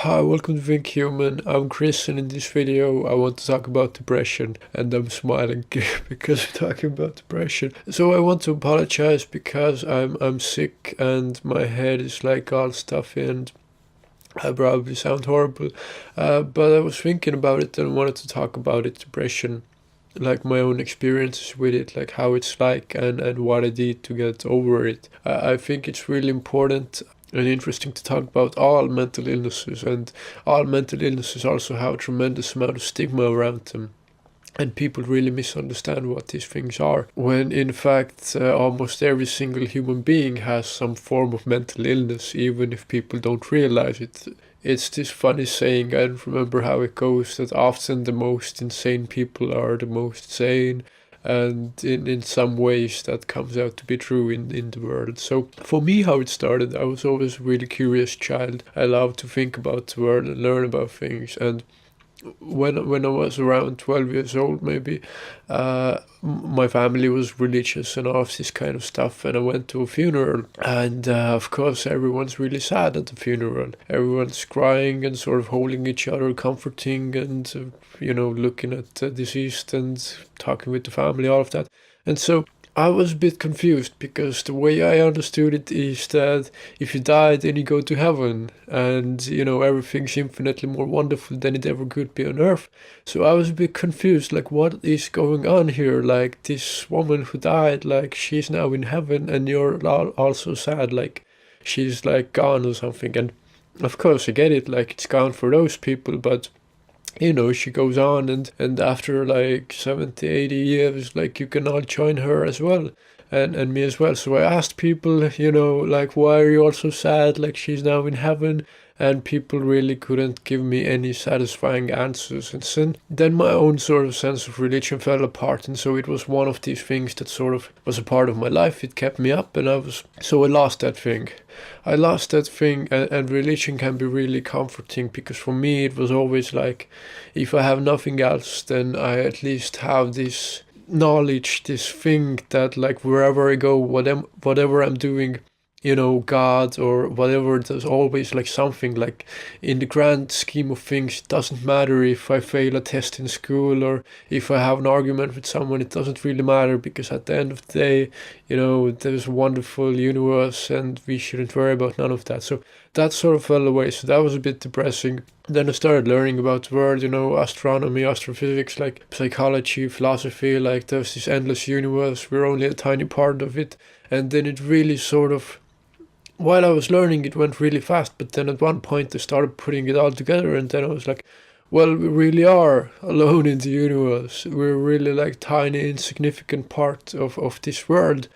Hi, welcome to Think Human. I'm Chris, and in this video I want to talk about depression, and I'm smiling because we're talking about depression. So I want to apologize because I'm sick and my head is like all stuffy and I probably sound horrible. But I was thinking about it and wanted to talk about it, depression, like my own experiences with it, like how it's like and what I did to get over it. I think it's really important and interesting to talk about all mental illnesses, and all mental illnesses also have a tremendous amount of stigma around them. And people really misunderstand what these things are, when in fact almost every single human being has some form of mental illness, even if people don't realize it. It's this funny saying, I don't remember how it goes, that often the most insane people are the most sane, and in some ways that comes out to be true in the world. So for me, how it started, I was always a really curious child. I loved to think about the world and learn about things, and when I was around 12 years old, maybe, my family was religious and all of this kind of stuff, and I went to a funeral, and of course everyone's really sad at the funeral. Everyone's crying and sort of holding each other, comforting, and looking at the deceased and talking with the family, all of that. And so I was a bit confused, because the way I understood it is that if you die, then you go to heaven, and everything's infinitely more wonderful than it ever could be on earth. So I was a bit confused, like, what is going on here? Like, this woman who died, like, she's now in heaven, and you're also sad, like she's like gone or something. And of course I get it, like it's gone for those people, but she goes on, and after like 70, 80 years, like, you can all join her as well, and me as well. So I asked people, like, why are you all so sad? Like, she's now in heaven. And people really couldn't give me any satisfying answers. And then my own sort of sense of religion fell apart. And so it was one of these things that sort of was a part of my life. It kept me up, and I lost that thing. I lost that thing, and religion can be really comforting, because for me it was always like, if I have nothing else, then I at least have this knowledge, this thing that, like, wherever I go, whatever I'm doing, God or whatever, there's always like something, like, in the grand scheme of things, it doesn't matter if I fail a test in school or if I have an argument with someone. It doesn't really matter, because at the end of the day, there's a wonderful universe and we shouldn't worry about none of that. So that sort of fell away. So that was a bit depressing. Then I started learning about the world, astronomy, astrophysics, like psychology, philosophy, like there's this endless universe, we're only a tiny part of it. And then it really sort of, while I was learning, it went really fast, but then at one point I started putting it all together, and then I was like, well, we really are alone in the universe. We're really like tiny, insignificant part of this world,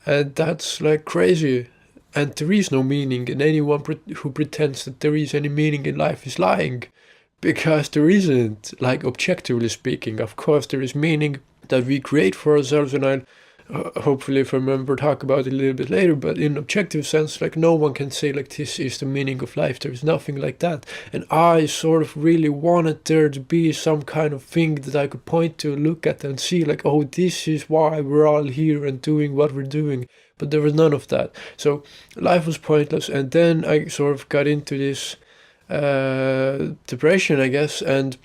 and that's like crazy. And there is no meaning, and anyone who pretends that there is any meaning in life is lying, because there isn't, like, objectively speaking. Of course there is meaning that we create for ourselves, and I'll hopefully, if I remember, talk about it a little bit later, but in objective sense, like, no one can say, like, this is the meaning of life. There's nothing like that. And I sort of really wanted there to be some kind of thing that I could point to, look at, and see, like, oh, this is why we're all here and doing what we're doing. But there was none of that. So life was pointless. And then I sort of got into this depression, I guess, and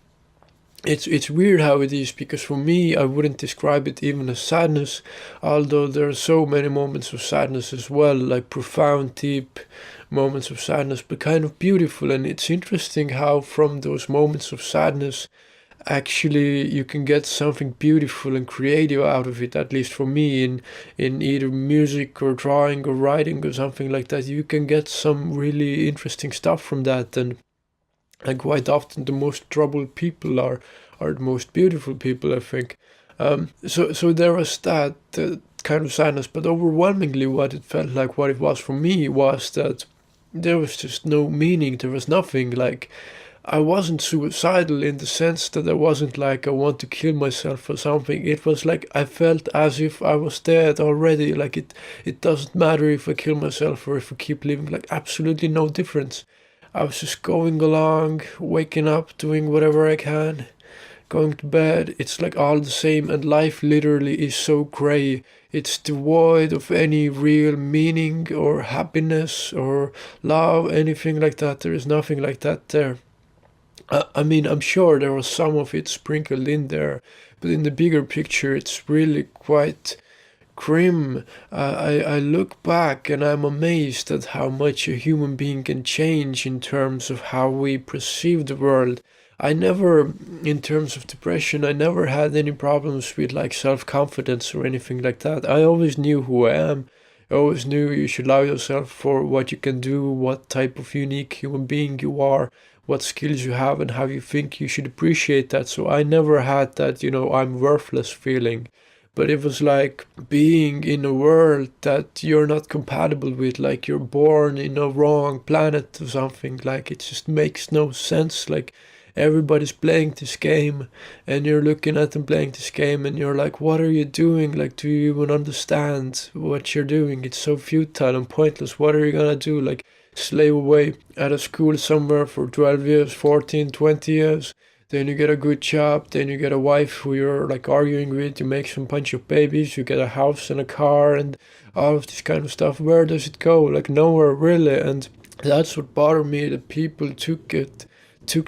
it's weird how it is, because for me, I wouldn't describe it even as sadness, although there are so many moments of sadness as well, like profound, deep moments of sadness, but kind of beautiful. And it's interesting how from those moments of sadness, actually, you can get something beautiful and creative out of it. At least for me, in either music or drawing or writing or something like that, you can get some really interesting stuff from that. And quite often the most troubled people are the most beautiful people, I think. So there was that kind of sadness, but overwhelmingly what it felt like, what it was for me, was that there was just no meaning. There was nothing. Like, I wasn't suicidal in the sense that I wasn't like, I want to kill myself or something. It was like I felt as if I was dead already. Like, it doesn't matter if I kill myself or if I keep living. Like, absolutely no difference. I was just going along, waking up, doing whatever I can, going to bed, it's like all the same, and life literally is so gray. It's devoid of any real meaning or happiness or love, anything like that. There is nothing like that there. I mean, I'm sure there was some of it sprinkled in there, but in the bigger picture, it's really quite grim. I look back and I'm amazed at how much a human being can change in terms of how we perceive the world. I never, in terms of depression, I never had any problems with like self-confidence or anything like that. I always knew who I am. I always knew you should love yourself for what you can do, what type of unique human being you are, what skills you have, and how you think you should appreciate that. So I never had that, I'm worthless feeling. But it was like being in a world that you're not compatible with, like you're born in a wrong planet or something. Like it just makes no sense. Like everybody's playing this game and you're looking at them playing this game and you're like, what are you doing? Like, do you even understand what you're doing? It's so futile and pointless. What are you gonna do? Like, slave away at a school somewhere for 12 years, 14, 20 years. Then you get a good job, then you get a wife who you're like arguing with, you make some bunch of babies, you get a house and a car and all of this kind of stuff. Where does it go? Like nowhere really. And that's what bothered me, that people took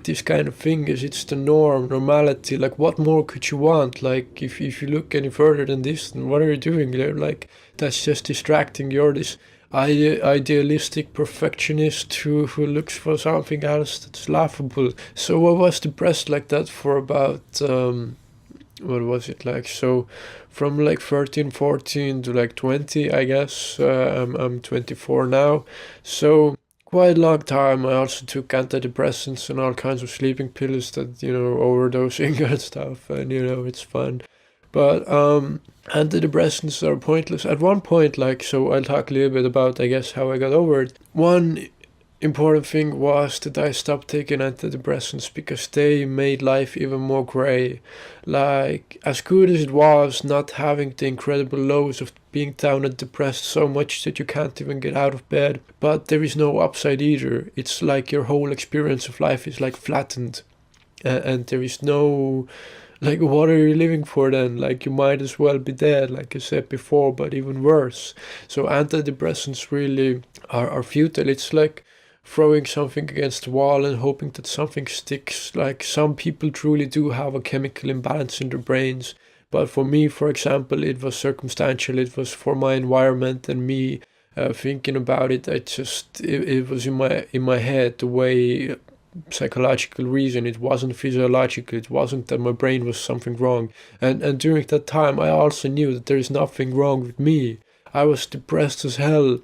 this kind of thing as it's the norm, normality. Like what more could you want? Like if you look any further than this, then what are you doing there? Like that's just distracting. You're this idealistic perfectionist who looks for something else that's laughable. So I was depressed like that for about what was it like? So from like 13, 14 to like 20, I guess. I'm 24 now. So quite a long time. I also took antidepressants and all kinds of sleeping pills that, overdosing and stuff. And, it's fun. But antidepressants are pointless. At one point, so I'll talk a little bit about, I guess, how I got over it. One important thing was that I stopped taking antidepressants because they made life even more gray. Like, as good as it was not having the incredible lows of being down and depressed so much that you can't even get out of bed, but there is no upside either. It's like your whole experience of life is like flattened, and there is no... Like, what are you living for then? Like, you might as well be dead, like I said before, but even worse. So antidepressants really are futile. It's like throwing something against the wall and hoping that something sticks. Like, some people truly do have a chemical imbalance in their brains. But for me, for example, it was circumstantial. It was for my environment and me thinking about it. It was in my head, the way... psychological reason. It wasn't physiological. It wasn't that my brain was something wrong. And during that time I also knew that there is nothing wrong with me. I was depressed as hell.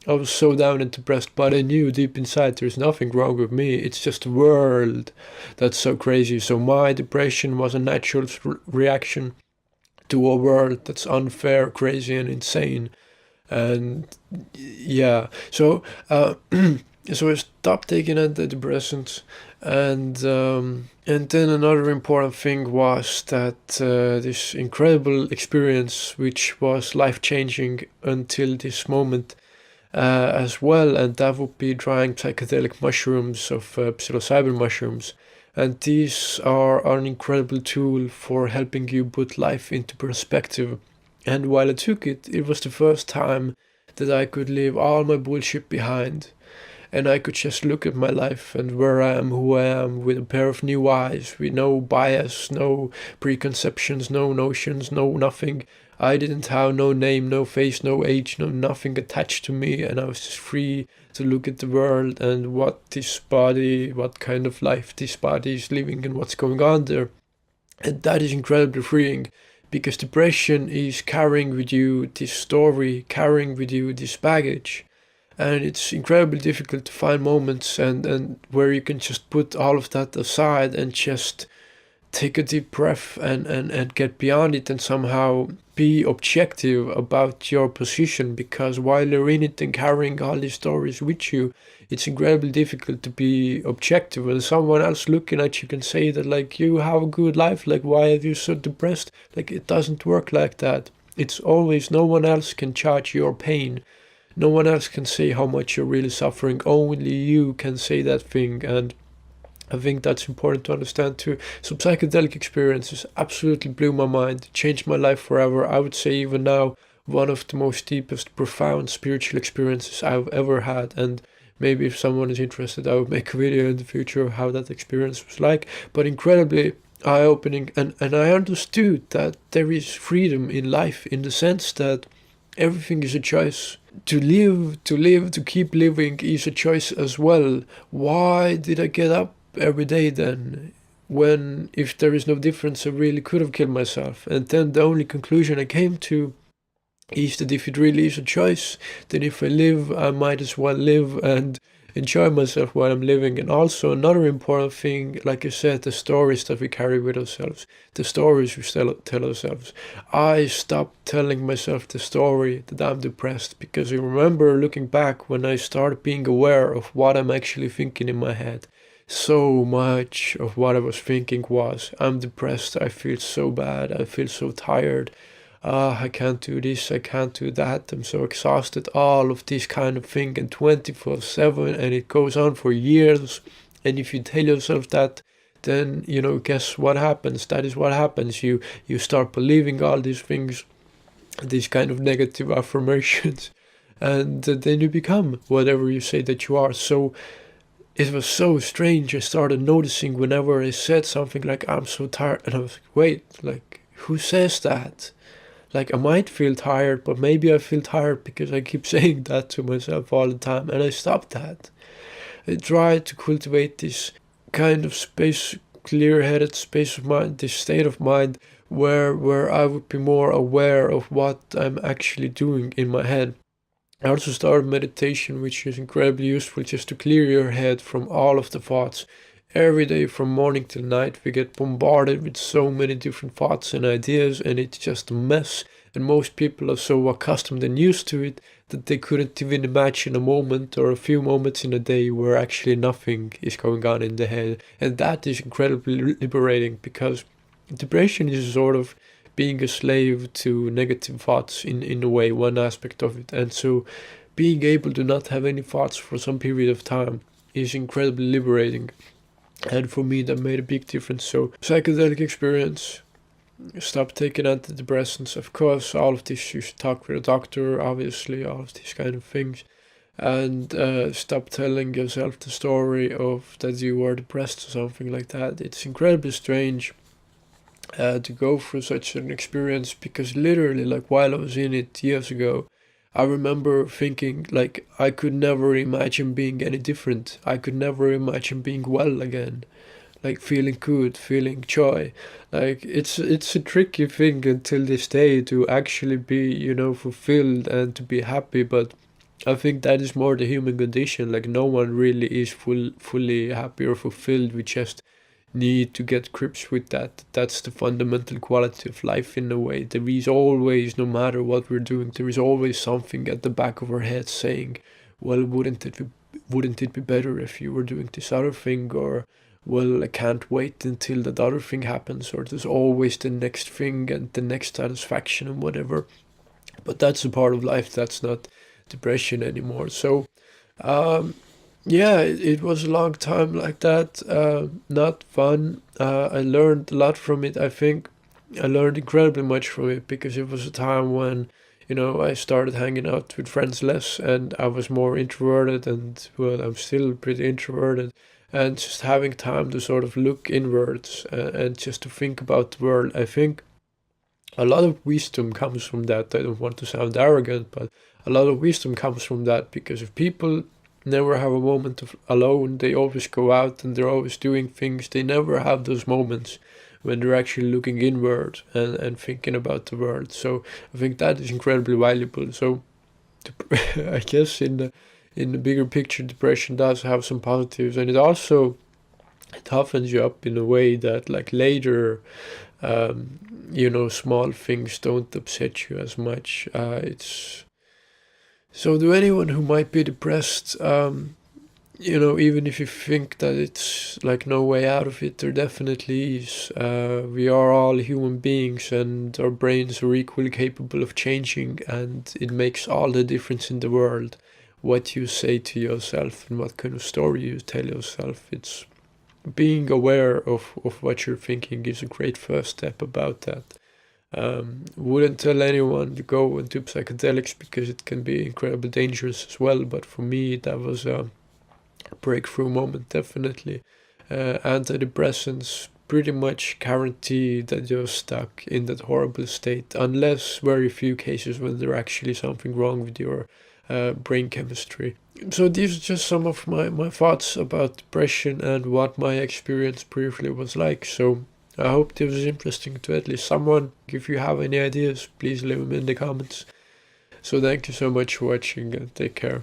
I was so down and depressed, but I knew deep inside there's nothing wrong with me. It's just the world that's so crazy. So my depression was a natural reaction to a world that's unfair, crazy and insane. And yeah, so so I stopped taking antidepressants, and then another important thing was that this incredible experience, which was life-changing until this moment as well, and that would be trying psychedelic mushrooms of psilocybin mushrooms. And these are an incredible tool for helping you put life into perspective. And while I took it, it was the first time that I could leave all my bullshit behind. And I could just look at my life and where I am, who I am, with a pair of new eyes, with no bias, no preconceptions, no notions, no nothing. I didn't have no name, no face, no age, no nothing attached to me, and I was just free to look at the world and what kind of life this body is living and what's going on there. And that is incredibly freeing, because depression is carrying with you this story, carrying with you this baggage. And it's incredibly difficult to find moments and where you can just put all of that aside and just take a deep breath and get beyond it and somehow be objective about your position. Because while you're in it and carrying all these stories with you, it's incredibly difficult to be objective. When someone else looking at you can say that, like, you have a good life, like, why are you so depressed? Like, it doesn't work like that. It's always, no one else can judge your pain. No one else can say how much you're really suffering. Only you can say that thing. And I think that's important to understand too. So psychedelic experiences absolutely blew my mind, changed my life forever. I would say even now, one of the most deepest, profound spiritual experiences I've ever had. And maybe if someone is interested, I would make a video in the future of how that experience was like. But incredibly eye-opening, and I understood that there is freedom in life in the sense that everything is a choice. To keep living is a choice as well. Why did I get up every day then? When, if there is no difference, I really could have killed myself. And then the only conclusion I came to is that if it really is a choice, then if I live, I might as well live and enjoy myself while I'm living. And also another important thing, like I said, the stories that we carry with ourselves, the stories we tell ourselves. I stopped telling myself the story that I'm depressed, because I remember looking back when I started being aware of what I'm actually thinking in my head. So much of what I was thinking was, I'm depressed, I feel so bad, I feel so tired, I can't do this, I can't do that, I'm so exhausted, all of this kind of thing, and 24/7, and it goes on for years. And if you tell yourself that, then, guess what happens? That is what happens. You start believing all these things, these kind of negative affirmations, and then you become whatever you say that you are. So it was so strange. I started noticing whenever I said something like, I'm so tired, and I was like, wait, like, who says that? Like, I might feel tired, but maybe I feel tired because I keep saying that to myself all the time, and I stopped that. I tried to cultivate this kind of space, clear-headed space of mind, this state of mind where I would be more aware of what I'm actually doing in my head. I also started meditation, which is incredibly useful just to clear your head from all of the thoughts. Every day from morning till night we get bombarded with so many different thoughts and ideas, and it's just a mess. And most people are so accustomed and used to it that they couldn't even imagine a moment or a few moments in a day where actually nothing is going on in the head. And that is incredibly liberating, because depression is sort of being a slave to negative thoughts in a way, one aspect of it. And so being able to not have any thoughts for some period of time is incredibly liberating. And for me, that made a big difference. So, psychedelic experience, stop taking antidepressants. Of course, all of this, you should talk with a doctor, obviously, all of these kind of things. And stop telling yourself the story of that you are depressed or something like that. It's incredibly strange to go through such an experience, because literally, like, while I was in it years ago, I remember thinking, like, I could never imagine being any different. I could never imagine being well again, like feeling good, feeling joy. Like, it's a tricky thing until this day to actually be, fulfilled and to be happy. But I think that is more the human condition. Like, no one really is fully happy or fulfilled. We just need to get grips with that. That's the fundamental quality of life in a way. There is always, no matter what we're doing, there is always something at the back of our head saying, well, wouldn't it be better if you were doing this other thing? Or, well, I can't wait until that other thing happens. Or there's always the next thing and the next satisfaction and whatever. But that's a part of life. That's not depression anymore. So yeah, it was a long time like that. Not fun. I learned a lot from it. I think I learned incredibly much from it, because it was a time when, I started hanging out with friends less, and I was more introverted, and, well, I'm still pretty introverted. And just having time to sort of look inwards, and just to think about the world. I think a lot of wisdom comes from that. I don't want to sound arrogant, but a lot of wisdom comes from that, because if people never have a moment of alone, they always go out and they're always doing things, they never have those moments when they're actually looking inward and thinking about the world. So I think that is incredibly valuable. So I guess in the bigger picture, depression does have some positives, and it also toughens you up in a way that, like, later, small things don't upset you as much. It's so, to anyone who might be depressed, even if you think that it's like no way out of it, there definitely is. We are all human beings, and our brains are equally capable of changing, and it makes all the difference in the world what you say to yourself and what kind of story you tell yourself. being aware of what you're thinking is a great first step about that. Wouldn't tell anyone to go into psychedelics because it can be incredibly dangerous as well, but for me that was a breakthrough moment, definitely. Antidepressants pretty much guarantee that you're stuck in that horrible state, unless very few cases when there's actually something wrong with your brain chemistry. So these are just some of my thoughts about depression and what my experience briefly was like. So I hope this was interesting to at least someone. If you have any ideas, please leave them in the comments. So thank you so much for watching and take care.